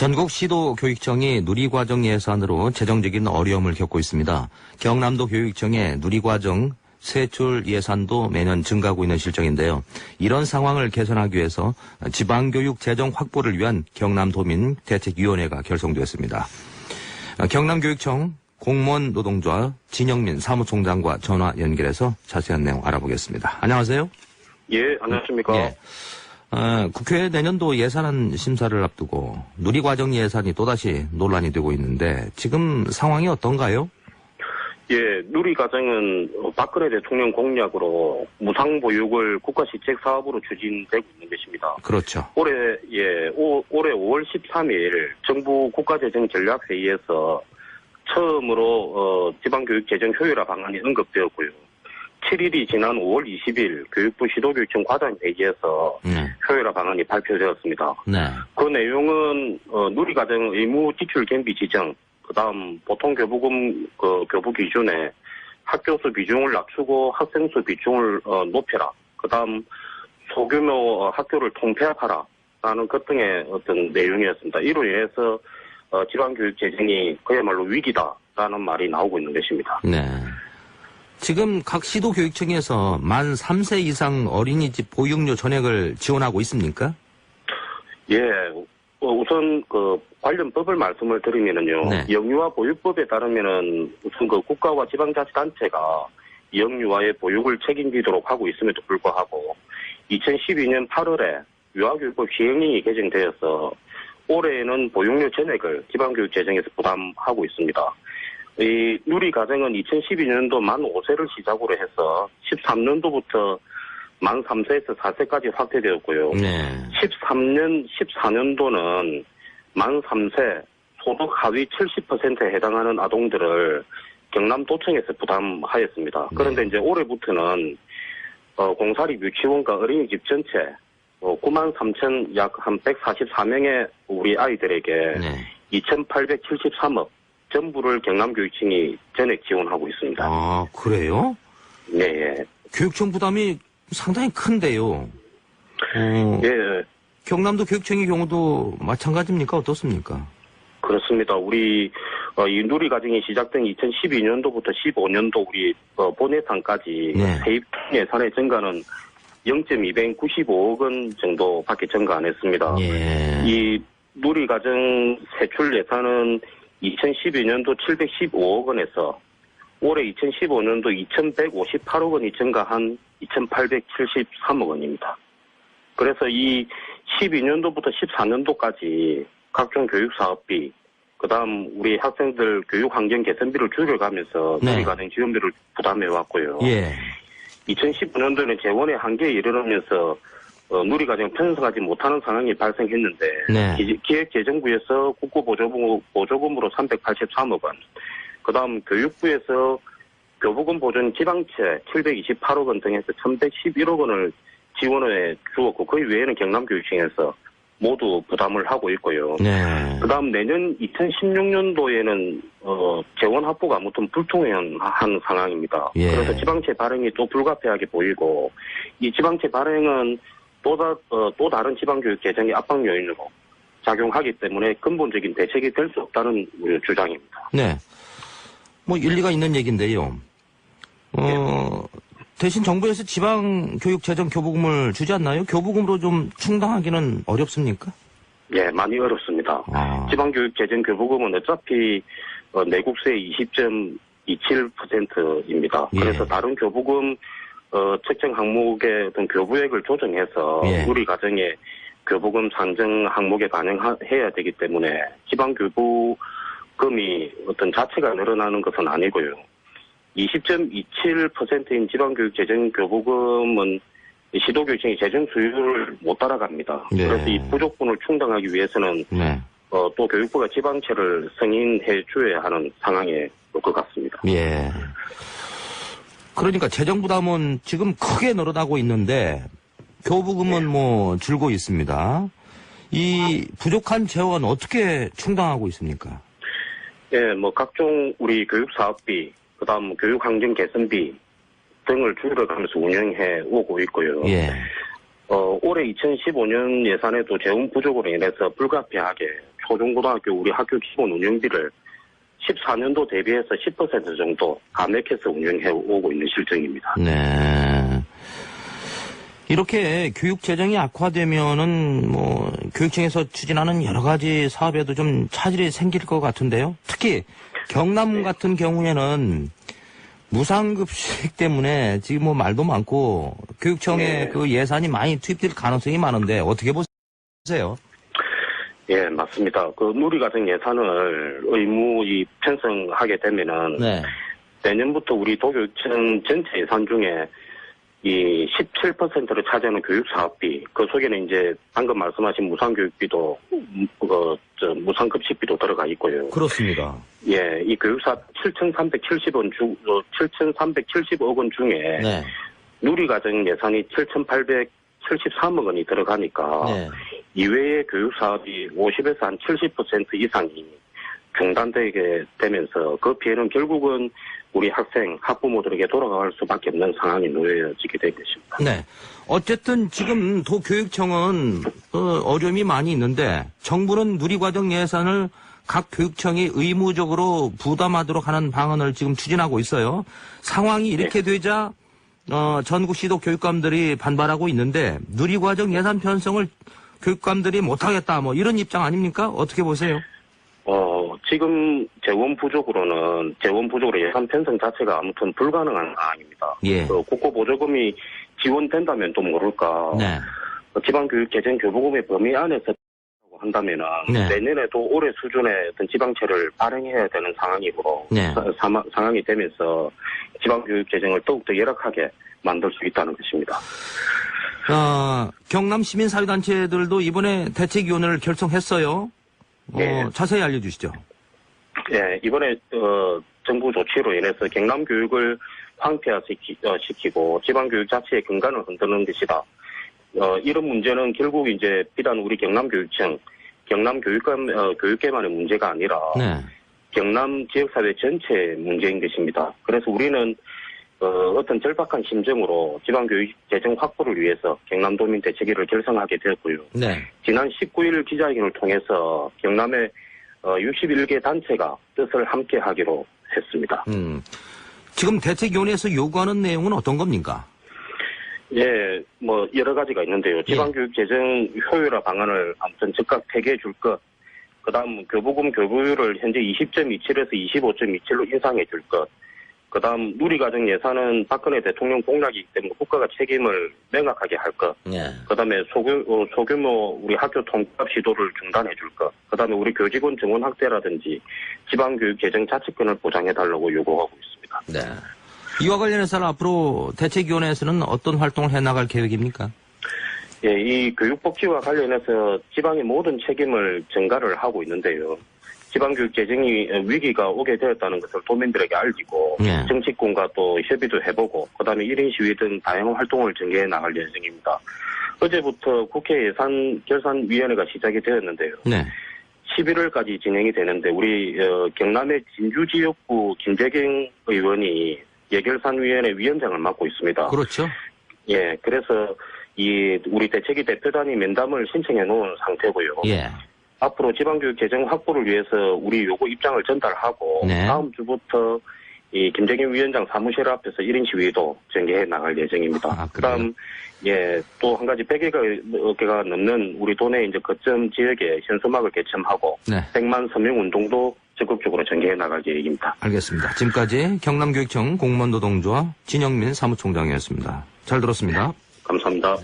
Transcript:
전국 시도교육청이 누리과정 예산으로 재정적인 어려움을 겪고 있습니다. 경남도 교육청의 누리과정 세출 예산도 매년 증가하고 있는 실정인데요. 이런 상황을 개선하기 위해서 지방교육 재정 확보를 위한 경남도민 대책위원회가 결성되었습니다. 경남교육청 공무원 노동조합 진영민 사무총장과 전화 연결해서 자세한 내용 알아보겠습니다. 안녕하세요. 예, 안녕하십니까. 예. 국회 내년도 예산 심사를 앞두고 누리과정 예산이 또다시 논란이 되고 있는데 지금 상황이 어떤가요? 예, 누리과정은 박근혜 대통령 공약으로 무상보육을 국가시책사업으로 추진되고 있는 것입니다. 그렇죠. 올해 5월 13일 정부 국가재정전략회의에서 처음으로 지방교육재정 효율화 방안이 언급되었고요. 7일이 지난 5월 20일 교육부 시도교육청 과장회의에서 효율화 방안이 발표되었습니다. 네. 그 내용은 누리과정 의무 지출 겸비 지정, 그다음 보통교부금 교부 기준에 학교수 비중을 낮추고 학생수 비중을 높여라. 그다음 소규모 학교를 통폐합하라라는 것 등의 어떤 내용이었습니다. 이로 인해서 지방교육 재정이 그야말로 위기다라는 말이 나오고 있는 것입니다. 네. 지금 각 시도교육청에서 만 3세 이상 어린이집 보육료 전액을 지원하고 있습니까? 예. 우선 관련 법을 말씀을 드리면은요. 네. 영유아 보육법에 따르면은 우선 국가와 지방자치단체가 영유아의 보육을 책임지도록 하고 있음에도 불구하고 2012년 8월에 유아교육법 시행령이 개정되어서 올해에는 보육료 전액을 지방교육재정에서 부담하고 있습니다. 이 누리과정은 2012년도 만 5세를 시작으로 해서 13년도부터 만 3세에서 4세까지 확대되었고요. 네. 14년도는 만 3세 소득 하위 70%에 해당하는 아동들을 경남도청에서 부담하였습니다. 그런데 이제 올해부터는 공사립 유치원과 어린이집 전체 9만 3천 약 한 144명의 우리 아이들에게 2,873억 전부를 경남교육청이 전액 지원하고 있습니다. 아, 그래요? 네. 교육청 부담이 상당히 큰데요. 예. 경남도 교육청의 경우도 마찬가지입니까? 어떻습니까? 그렇습니다. 우리 이 누리과정이 시작된 2012년도부터 15년도 우리 본 예산까지 세입 예산의 증가는 0.295억 원 정도밖에 증가 안 했습니다. 예. 이 누리과정 세출 예산은 2012년도 715억 원에서 올해 2015년도 2,158억 원이 증가한 2,873억 원입니다. 그래서 이 12년도부터 14년도까지 각종 교육사업비, 그 다음 우리 학생들 교육환경 개선비를 줄여가면서 누리과정 지원비를 부담해왔고요. 예. 2015년도에는 재원의 한계에 이르면서 누리과정 편성하지 못하는 상황이 발생했는데 기획재정부에서 국고보조금으로 383억 원, 그 다음 교육부에서 교부금 보존 지방채 728억 원 등에서 1,111억 원을 지원해 주었고 그 외에는 경남교육청에서 모두 부담을 하고 있고요. 그 다음 내년 2016년도에는 재원 확보가 아무튼 불투명한 상황입니다. 그래서 지방채 발행이 또 불가피하게 보이고 이 지방채 발행은 또 다른 지방교육 재정의 압박 요인으로 작용하기 때문에 근본적인 대책이 될 수 없다는 주장입니다. 네. 뭐 일리가 있는 얘기인데요. 대신 정부에서 지방교육재정 교부금을 주지 않나요? 교부금으로 좀 충당하기는 어렵습니까? 예, 많이 어렵습니다. 지방교육재정 교부금은 어차피 내국세의 20.27%입니다. 그래서 다른 교부금 특정 항목의 어떤 교부액을 조정해서 우리 가정에 교부금 산정 항목에 반영해야 되기 때문에 지방교부금이 어떤 자체가 늘어나는 것은 아니고요. 20.27%인 지방교육재정 교부금은 시도교육청이 재정 수요를 못 따라갑니다. 그래서 이 부족분을 충당하기 위해서는 또 교육부가 지방채를 승인해 줘야 하는 상황에 올 것 같습니다. 예. 그러니까 재정 부담은 지금 크게 늘어나고 있는데 교부금은 뭐 줄고 있습니다. 이 부족한 재원 어떻게 충당하고 있습니까? 예, 뭐 각종 우리 교육 사업비, 그다음 교육 환경 개선비 등을 줄여가면서 운영해 오고 있고요. 올해 2015년 예산에도 재원 부족으로 인해서 불가피하게 초중고등학교 우리 학교 기본 운영비를 14년도 대비해서 10% 정도 감액해서 운영해 오고 있는 실정입니다. 네. 이렇게 교육 재정이 악화되면은 교육청에서 추진하는 여러 가지 사업에도 좀 차질이 생길 것 같은데요. 특히 경남 같은 경우에는 무상급식 때문에 지금 말도 많고 교육청에 그 예산이 많이 투입될 가능성이 많은데 어떻게 보세요? 예, 맞습니다. 그 누리과정 예산을 의무 편성하게 되면은 내년부터 우리 도교육청 전체 예산 중에 이 17%를 차지하는 교육사업비, 그 속에는 이제 방금 말씀하신 무상교육비도, 무상급식비도 들어가 있고요. 그렇습니다. 예, 이 교육사업 7,370억 원 중에 누리과정 예산이 7,873억 원이 들어가니까 이외의 교육사업이 50에서 한 70% 이상이 중단되게 되면서 그 피해는 결국은 우리 학생, 학부모들에게 돌아갈 수밖에 없는 상황이 놓여지게 된 것입니다. 네. 어쨌든 지금 도교육청은 어려움이 많이 있는데 정부는 누리과정 예산을 각 교육청이 의무적으로 부담하도록 하는 방안을 지금 추진하고 있어요. 상황이 이렇게 되자 전국 시도 교육감들이 반발하고 있는데 누리과정 예산 편성을 교육감들이 못하겠다 이런 입장 아닙니까? 어떻게 보세요? 지금 재원 부족으로 예산 편성 자체가 아무튼 불가능한 상황입니다. 예. 국고보조금이 지원된다면 또 모를까. 지방교육 개정 교부금의 범위 안에서 한다면은 내년에도 올해 수준의 어떤 지방채를 발행해야 되는 상황이고 상황이 되면서 지방교육 재정을 더욱더 열악하게 만들 수 있다는 것입니다. 경남 시민사회단체들도 이번에 대책위원회를 결성했어요. 자세히 알려주시죠. 예, 이번에 정부 조치로 인해서 경남 교육을 황폐화시키고 지방교육 자체의 근간을 흔드는 것이다. 이런 문제는 결국 이제 비단 우리 경남교육청, 교육계만의 문제가 아니라 경남 지역사회 전체의 문제인 것입니다. 그래서 우리는 어떤 절박한 심정으로 지방교육 재정 확보를 위해서 경남도민 대책위를 결성하게 되었고요. 지난 19일 기자회견을 통해서 경남의 61개 단체가 뜻을 함께 하기로 했습니다. 지금 대책위원회에서 요구하는 내용은 어떤 겁니까? 예, 여러 가지가 있는데요. 지방교육 재정 효율화 방안을 아무튼 즉각 폐기해 줄 것. 그 다음 교부금 교부율을 현재 20.27에서 25.27로 인상해 줄 것. 그 다음 누리과정 예산은 박근혜 대통령 공약이기 때문에 국가가 책임을 명확하게 할 것. 그 다음에 소규모 우리 학교 통합 시도를 중단해 줄 것. 그 다음에 우리 교직원 정원 확대라든지 지방교육 재정 자치권을 보장해달라고 요구하고 있습니다. 이와 관련해서는 앞으로 대책위원회에서는 어떤 활동을 해나갈 계획입니까? 예, 이 교육복지와 관련해서 지방의 모든 책임을 전가를 하고 있는데요. 지방교육 재정이 위기가 오게 되었다는 것을 도민들에게 알리고 정치권과 또 협의도 해보고 그다음에 1인 시위 등 다양한 활동을 전개해 나갈 예정입니다. 어제부터 국회 예산결산위원회가 시작이 되었는데요. 11월까지 진행이 되는데 우리 경남의 진주지역구 김재경 의원이 예결산위원회 위원장을 맡고 있습니다. 그렇죠. 예, 그래서 우리 대책위 대표단이 면담을 신청해 놓은 상태고요. 앞으로 지방교육 재정 확보를 위해서 우리 요구 입장을 전달하고 다음 주부터 이 김재경 위원장 사무실 앞에서 1인 시위도 전개해 나갈 예정입니다. 그다음 또 한 가지 100개가 넘는 우리 도내 이제 거점 지역에 현수막을 개첨하고 100만 서명 운동도 적극적으로 전개해 나갈 계획입니다. 알겠습니다. 지금까지 경남교육청 공무원노동조합 진영민 사무총장이었습니다. 잘 들었습니다. 감사합니다.